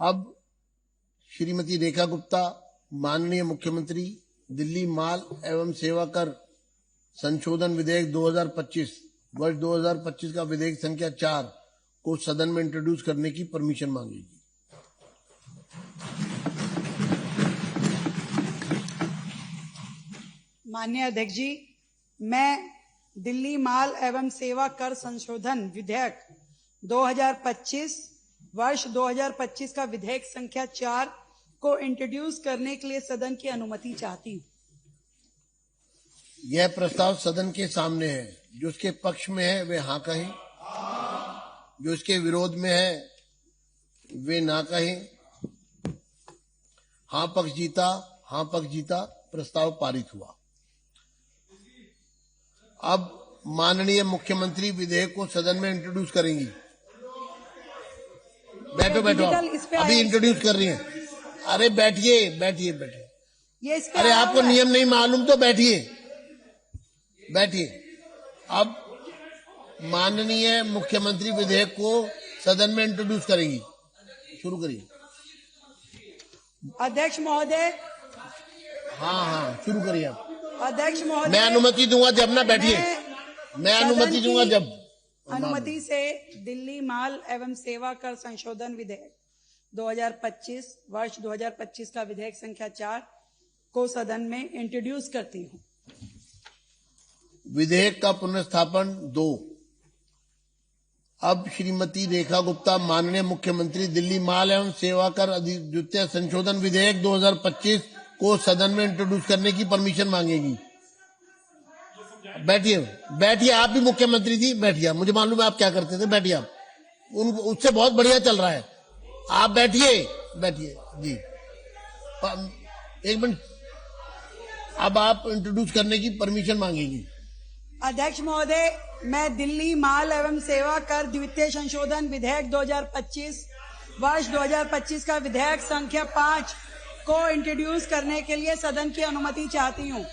अब श्रीमती रेखा गुप्ता माननीय मुख्यमंत्री दिल्ली माल एवं सेवा कर संशोधन विधेयक 2025 वर्ष 2025 का विधेयक संख्या 4 को सदन में इंट्रोड्यूस करने की परमिशन मांगेगी। माननीय अध्यक्ष जी, मैं दिल्ली माल एवं सेवा कर संशोधन विधेयक 2025 वर्ष 2025 का विधेयक संख्या 4 को इंट्रोड्यूस करने के लिए सदन की अनुमति चाहती हूँ। यह प्रस्ताव सदन के सामने है। जो उसके पक्ष में है वे हाँ कहें, जो इसके विरोध में है वे ना कहें। हाँ पक्ष जीता, हाँ पक्ष जीता, प्रस्ताव पारित हुआ। अब माननीय मुख्यमंत्री विधेयक को सदन में इंट्रोड्यूस करेंगी। बैठो बैठो, अभी इंट्रोड्यूस कर रही हैं। अरे बैठिए बैठिए बैठिए। अरे आपको नियम नहीं मालूम तो बैठिए बैठिए। अब माननीय मुख्यमंत्री विधेयक को सदन में इंट्रोड्यूस करेंगी। शुरू करिए। अध्यक्ष महोदय। हाँ शुरू करिए आप। अध्यक्ष महोदय, मैं अनुमति दूंगा जब ना, बैठिए। मैं अनुमति दूंगा जब। अनुमति से दिल्ली माल एवं सेवा कर संशोधन विधेयक 2025 वर्ष 2025 का विधेयक संख्या 4 को सदन में इंट्रोड्यूस करती हूँ। विधेयक का पुनर्स्थापन 2। अब श्रीमती रेखा गुप्ता माननीय मुख्यमंत्री दिल्ली माल एवं सेवा कर द्वितीय संशोधन विधेयक 2025 को सदन में इंट्रोड्यूस करने की परमिशन मांगेगी। बैठिए बैठिए, आप भी मुख्यमंत्री थी, बैठिए। मुझे मालूम है आप क्या करते थे, बैठिए आप। उससे बहुत बढ़िया चल रहा है। आप बैठिए बैठिए जी। एक मिनट, अब आप इंट्रोड्यूस करने की परमिशन मांगेगी। अध्यक्ष महोदय, मैं दिल्ली माल एवं सेवा कर द्वितीय संशोधन विधेयक 2025 वर्ष 2025 का विधेयक संख्या 5 को इंट्रोड्यूस करने के लिए सदन की अनुमति चाहती हूँ।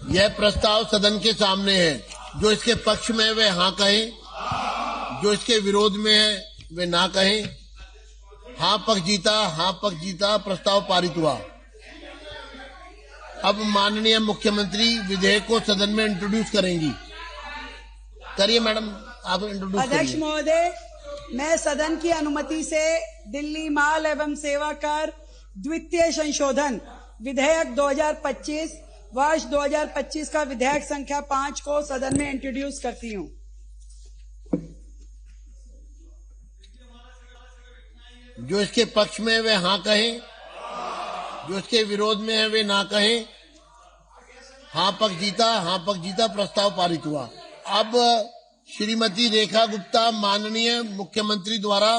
यह प्रस्ताव सदन के सामने है। जो इसके पक्ष में है वे हाँ कहें, जो इसके विरोध में है वे ना कहें। हाँ पक्ष जीता, हाँ पक्ष जीता, प्रस्ताव पारित हुआ। अब माननीय मुख्यमंत्री विधेयक को सदन में इंट्रोड्यूस करेंगी। करिए मैडम, आप इंट्रोड्यूस करिए। अध्यक्ष महोदय, मैं सदन की अनुमति से दिल्ली माल एवं सेवा कर द्वितीय संशोधन विधेयक 2025 वर्ष 2025 का विधेयक संख्या 5 को सदन में इंट्रोड्यूस करती हूँ। जो इसके पक्ष में है वे हाँ कहें, जो इसके विरोध में है वे ना कहें। हाँ पक्ष जीता, हाँ पक्ष जीता, प्रस्ताव पारित हुआ। अब श्रीमती रेखा गुप्ता माननीय मुख्यमंत्री द्वारा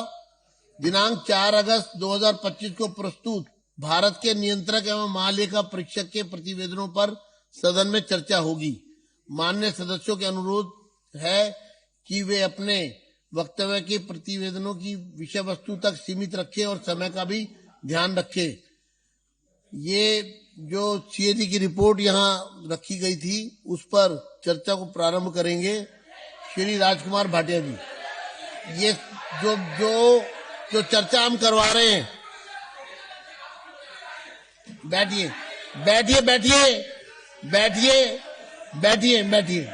दिनांक 4 अगस्त 2025 को प्रस्तुत भारत के नियंत्रक एवं महालेखा परीक्षक के प्रतिवेदनों पर सदन में चर्चा होगी। माननीय सदस्यों के अनुरोध है कि वे अपने वक्तव्य के प्रतिवेदनों की विषय वस्तु तक सीमित रखें और समय का भी ध्यान रखें। ये जो सीएजी की रिपोर्ट यहाँ रखी गई थी उस पर चर्चा को प्रारंभ करेंगे श्री राजकुमार भाटिया जी। ये जो चर्चा हम करवा रहे हैं, बैठिए बैठिए बैठिए बैठिए बैठिए बैठिए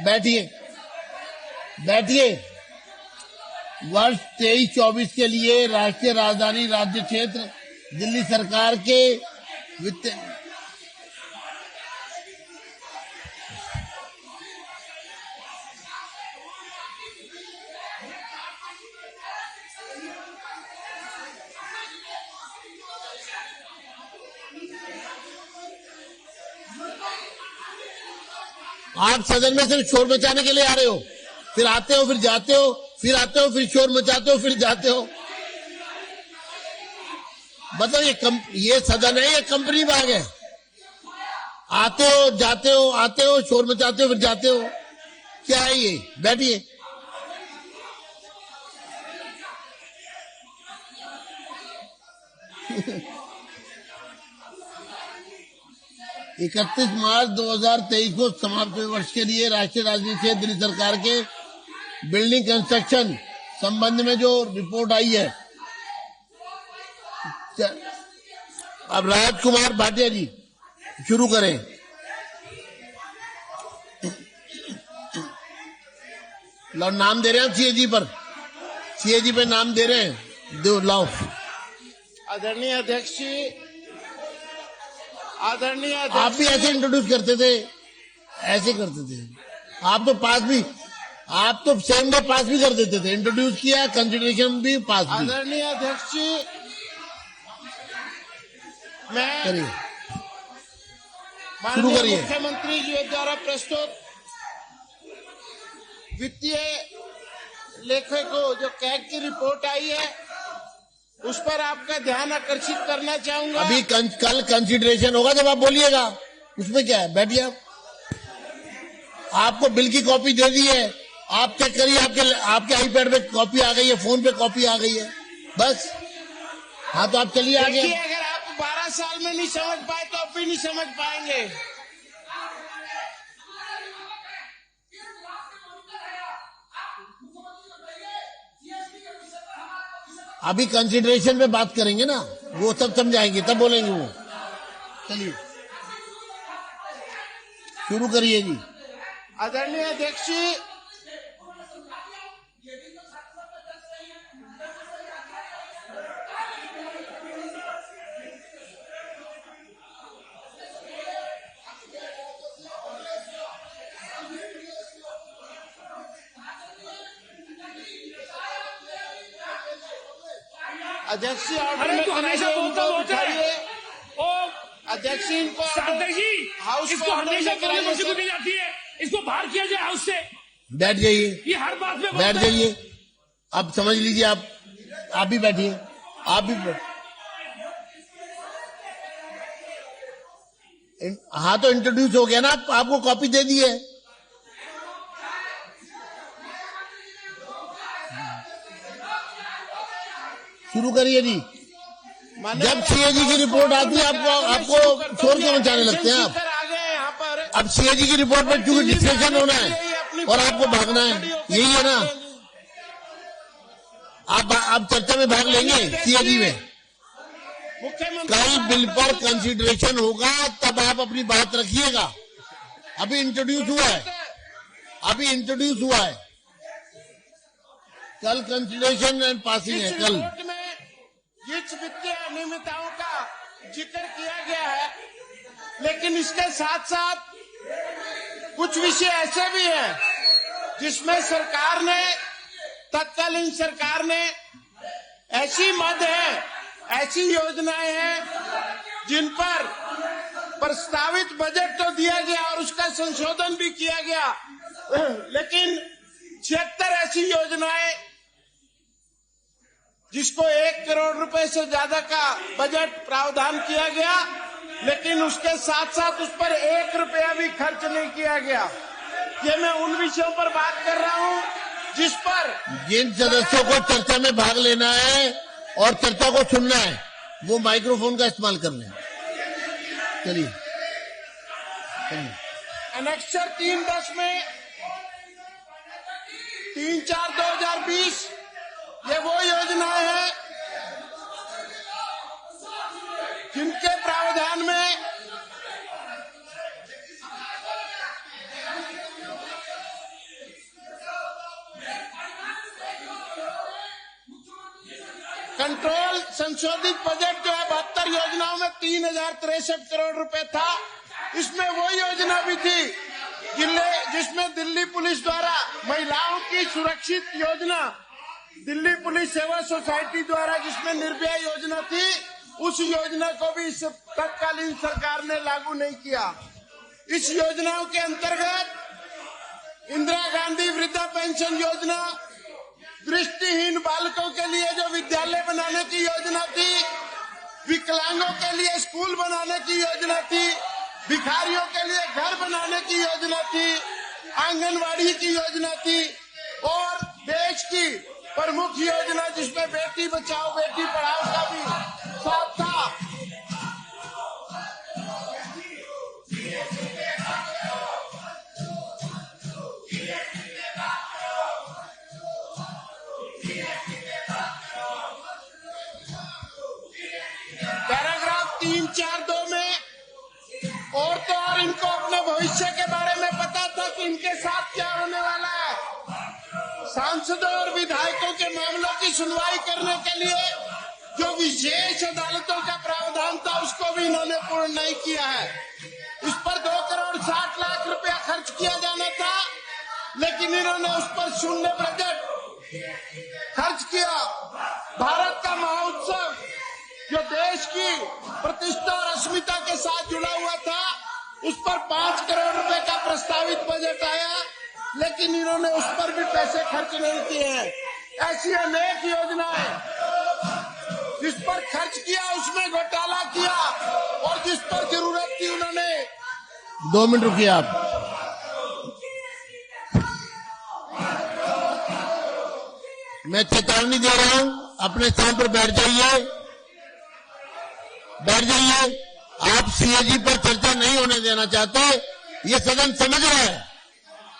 बैठिए बैठिए। वर्ष 23-24 के लिए राष्ट्रीय राजधानी राज्य क्षेत्र दिल्ली सरकार के वित्त आप सदन में सिर्फ शोर मचाने के लिए आ रहे हो, फिर आते हो, फिर जाते हो, फिर आते हो, फिर शोर मचाते हो, फिर जाते हो। मतलब ये सदन है, ये कंपनी बाग है। आते हो, जाते हो, आते हो, शोर मचाते हो, फिर जाते हो। क्या है ये? बैठिए। इकतीस मार्च 2023 को समाप्त हुए वर्ष के लिए राष्ट्रीय राजधानी क्षेत्र दिल्ली सरकार के बिल्डिंग कंस्ट्रक्शन संबंध में जो रिपोर्ट आई है अब राजकुमार भाटिया जी शुरू करें। लो नाम दे रहे हैं सीएजी पर, सीएजी पे नाम दे रहे हैं, दो लाओ। आदरणीय अध्यक्ष जी, आदरणीय आप भी ऐसे इंट्रोड्यूस करते थे, ऐसे करते थे आप तो पास भी, आप तो सेम डे पास भी कर देते थे, इंट्रोड्यूस किया, कंसिडरेशन भी, पास भी। आदरणीय अध्यक्ष जी, मैं करिए, शुरू माननीय करिए। मुख्यमंत्री जी द्वारा प्रस्तुत वित्तीय लेखको जो कैग की रिपोर्ट आई है उस पर आपका ध्यान आकर्षित करना चाहूंगा। अभी कल कंसिडरेशन होगा जब आप बोलिएगा, उसमें क्या है, बैठिए आप। आपको बिल की कॉपी दे दी है, आप चेक करिए, आपके आईपैड पे कॉपी आ गई है, फोन पे कॉपी आ गई है, बस। हाँ तो आप चलिए आगे। देखिए, अगर आप 12 साल में नहीं समझ पाए तो अब भी नहीं समझ पाएंगे। अभी कंसिडरेशन पे बात करेंगे ना, वो सब समझाएंगे तब बोलेंगे वो। चलिए शुरू करिए जी। आदरणीय अध्यक्ष जी, अध्यक्ष जी, अरे तो हमेशा बोलता होता है। ओ अध्यक्ष जी, इनको सार्थक जी, हाउस इसको हमेशा बोलने में मुझे दी जाती है, इसको बाहर किया जाए हाउस से। बैठ जाइए, ये हर बात में बैठ बोलता है। जाइए, अब समझ लीजिए। आप भी बैठिए, आप भी हाँ तो इंट्रोड्यूस हो गया ना, आपको कॉपी दे दी है। शुरू करिए जी। जब सीएजी की रिपोर्ट आती है आपको शोर क्यों मचाने लगते हैं आप? आ गए यहाँ पर। अब सीएजी की रिपोर्ट पर क्योंकि डिस्कशन होना है और आपको भागना है, यही है ना। आप चर्चा में भाग लेंगे सीएजी में। कल बिल पर कंसिडरेशन होगा तब आप अपनी बात रखिएगा। अभी इंट्रोड्यूस हुआ है, अभी इंट्रोड्यूस हुआ है, कल कंसिडरेशन एंड पासिंग है। कल जिस वित्तीय अनियमितताओं का जिक्र किया गया है, लेकिन इसके साथ साथ कुछ विषय ऐसे भी हैं जिसमें सरकार ने, तत्कालीन सरकार ने ऐसी मद है, ऐसी योजनाएं हैं जिन पर प्रस्तावित बजट तो दिया गया और उसका संशोधन भी किया गया, लेकिन 76 ऐसी योजनाएं जिसको 1 करोड़ रुपए से ज्यादा का बजट प्रावधान किया गया, लेकिन उसके साथ साथ उस पर 1 रुपया भी खर्च नहीं किया गया। ये मैं उन विषयों पर बात कर रहा हूं जिस पर जिन सदस्यों को चर्चा में भाग लेना है और चर्चा को सुनना है वो माइक्रोफोन का इस्तेमाल कर लें। चलिए एनेक्सर 310 में 3/4/2020 ये वो योजनाएं हैं जिनके प्रावधान में कंट्रोल संशोधित बजट जो है 72 योजनाओं में 3063 करोड़ रुपए था। इसमें वो योजना भी थी जिसमें दिल्ली पुलिस द्वारा महिलाओं की सुरक्षित योजना, दिल्ली पुलिस सेवा सोसाइटी द्वारा जिसमें निर्भया योजना थी, उस योजना को भी इस तत्कालीन सरकार ने लागू नहीं किया। इस योजनाओं के अंतर्गत इंदिरा गांधी वृद्धा पेंशन योजना, दृष्टिहीन बालकों के लिए जो विद्यालय बनाने की योजना थी, विकलांगों के लिए स्कूल बनाने की योजना थी, भिखारियों के लिए घर बनाने की योजना थी, आंगनवाड़ी की योजना थी और देश की प्रमुख योजना जिसमें बेटी बचाओ बेटी पढ़ाओ का भी साथ था। सांसदों और विधायकों के मामलों की सुनवाई करने के लिए जो विशेष अदालतों का प्रावधान था उसको भी इन्होंने पूर्ण नहीं किया है। इस पर 2,60,00,000 रुपया खर्च किया जाना था, लेकिन इन्होंने उस पर शून्य बजट खर्च किया। भारत का महोत्सव जो देश की प्रतिष्ठा और अस्मिता के साथ जुड़ा हुआ था, उस पर 5 करोड़ रुपए का प्रस्तावित बजट आया, लेकिन इन्होंने उस पर भी पैसे खर्च नहीं किए हैं। ऐसी अनेक योजनाएं जिस पर खर्च किया उसमें घोटाला किया, और जिस पर जरूरत थी उन्होंने 2 मिनट रुकिए आप। मैं चेतावनी दे रहा हूं, अपने स्थान पर बैठ जाइए, बैठ जाइए। आप सीएजी पर चर्चा नहीं होने देना चाहते, ये सदन समझ रहा है,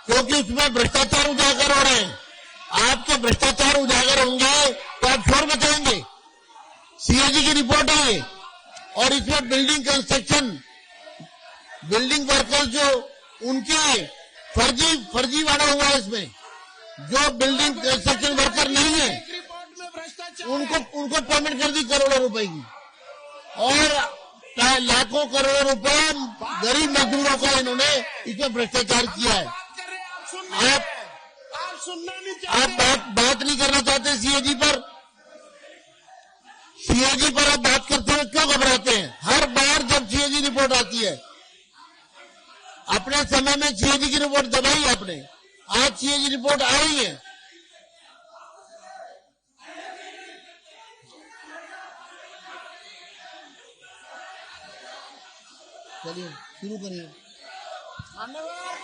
क्योंकि उसमें भ्रष्टाचार उजागर हो रहे हैं। आपके भ्रष्टाचार उजागर होंगे तो आप शोर मचाएंगे। सीएजी की रिपोर्ट है और इसमें बिल्डिंग कंस्ट्रक्शन, बिल्डिंग वर्कर्स जो उनकी फर्जीवाड़ा हुआ है, इसमें जो बिल्डिंग कंस्ट्रक्शन वर्कर नहीं है रिपोर्ट में भ्रष्टाचार उनको पेमेंट कर दी करोड़ों रुपए की, और लाखों करोड़ों रुपए गरीब मजदूरों का इन्होंने इसमें भ्रष्टाचार किया है। आप सुनना नहीं चाहते, आप बात नहीं करना चाहते सीएजी पर। सीएजी पर आप बात करते हुए क्यों घबराते हैं? हर बार जब सीएजी रिपोर्ट आती है, अपने समय में सीएजी की रिपोर्ट दबाई आपने, आज सीएजी रिपोर्ट आ रही है। चलिए शुरू करिए। मान्यवर,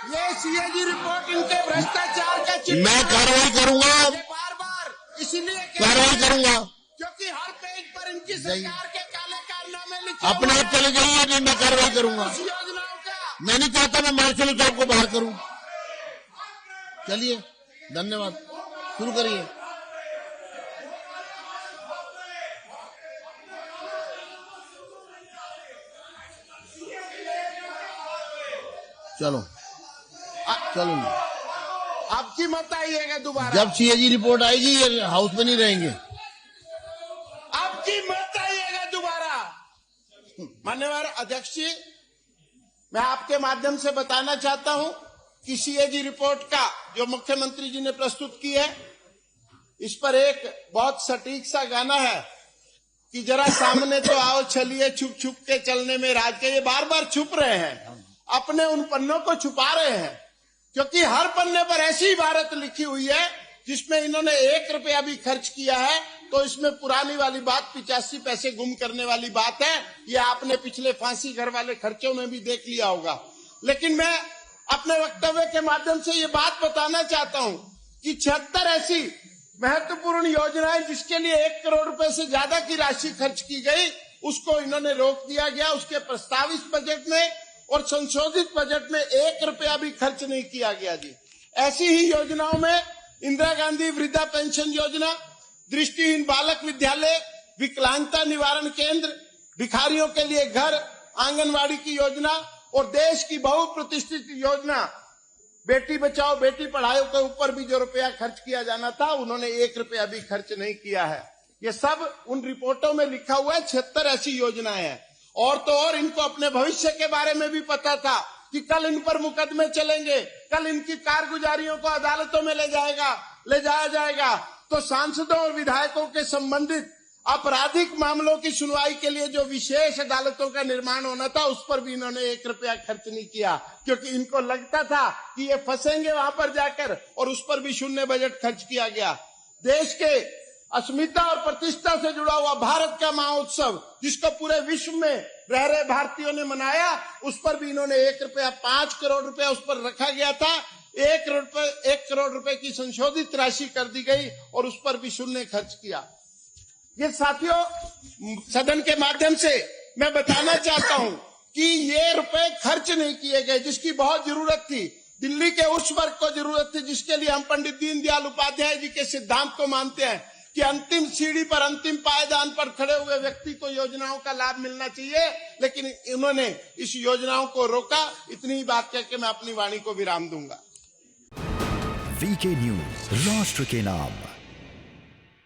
ये सीएजी रिपोर्ट इनके भ्रष्टाचार का चिन्ह मैं कार्रवाई करूंगा, बार बार इसीलिए कार्रवाई करूंगा। क्योंकि हर पेज पर इनकी सरकार के काले कारनामे लिखे अपने आप चले जाइए, नहीं मैं कार्रवाई करूंगा। उस योजनाओं का। मैं नहीं चाहता मैं मार्शल साहब को बाहर करूं। चलिए, धन्यवाद, शुरू करिए। चलो चलो, आपकी मत आइएगा दोबारा। जब सीएजी रिपोर्ट आएगी ये हाउस में नहीं रहेंगे। आपकी मत आइएगा दोबारा। मान्यवर अध्यक्ष जी, मैं आपके माध्यम से बताना चाहता हूं कि सीएजी रिपोर्ट का जो मुख्यमंत्री जी ने प्रस्तुत की है, इस पर एक बहुत सटीक सा गाना है कि जरा सामने तो आओ चलिए, छुप छुप के चलने में राज के। ये बार बार छुप रहे हैं, अपने उन पन्नों को छुपा रहे हैं, क्योंकि हर पन्ने पर ऐसी इबारत लिखी हुई है जिसमें इन्होंने 1 रुपया भी खर्च किया है। तो इसमें पुरानी वाली बात 85 पैसे गुम करने वाली बात है, ये आपने पिछले फांसी घर वाले खर्चों में भी देख लिया होगा। लेकिन मैं अपने वक्तव्य के माध्यम से ये बात बताना चाहता हूं कि 76 ऐसी महत्वपूर्ण योजनाएं जिसके लिए 1 करोड़ रुपए से ज्यादा की राशि खर्च की गई, उसको इन्होंने रोक दिया गया। उसके प्रस्तावित बजट में और संशोधित बजट में 1 रुपया भी खर्च नहीं किया गया जी। ऐसी ही योजनाओं में इंदिरा गांधी वृद्धा पेंशन योजना, दृष्टिहीन बालक विद्यालय, विकलांगता निवारण केंद्र, भिखारियों के लिए घर, आंगनवाड़ी की योजना और देश की बहुप्रतिष्ठित योजना बेटी बचाओ बेटी पढ़ाओ के ऊपर भी जो रुपया खर्च किया जाना था, उन्होंने 1 रुपया भी खर्च नहीं किया है। ये सब उन रिपोर्टों में लिखा हुआ है। 76 ऐसी योजनाएं हैं। और तो और इनको अपने भविष्य के बारे में भी पता था कि कल इन पर मुकदमे चलेंगे, कल इनकी कारगुजारियों को अदालतों में ले जाया जाएगा। तो सांसदों और विधायकों के संबंधित आपराधिक मामलों की सुनवाई के लिए जो विशेष अदालतों का निर्माण होना था, उस पर भी इन्होंने 1 रुपया खर्च नहीं किया, क्योंकि इनको लगता था कि ये फंसेंगे वहां पर जाकर, और उस पर भी शून्य बजट खर्च किया गया। देश के अस्मिता और प्रतिष्ठा से जुड़ा हुआ भारत का महोत्सव, जिसको पूरे विश्व में रह रहे भारतीयों ने मनाया, उस पर भी इन्होंने 1 रुपया 5 करोड़ रुपया उस पर रखा गया था। 1 करोड़ रुपए की संशोधित राशि कर दी गई और उस पर भी शून्य खर्च किया। ये साथियों, सदन के माध्यम से मैं बताना चाहता हूं कि ये रुपए खर्च नहीं किए गए जिसकी बहुत जरूरत थी। दिल्ली के उस वर्ग को जरूरत थी जिसके लिए हम पंडित दीनदयाल उपाध्याय जी के सिद्धांत को मानते हैं कि अंतिम सीढ़ी पर, अंतिम पायदान पर खड़े हुए व्यक्ति को योजनाओं का लाभ मिलना चाहिए। लेकिन इन्होंने इस योजनाओं को रोका। इतनी बात कहकर मैं अपनी वाणी को विराम दूंगा। वीके न्यूज, राष्ट्र के नाम।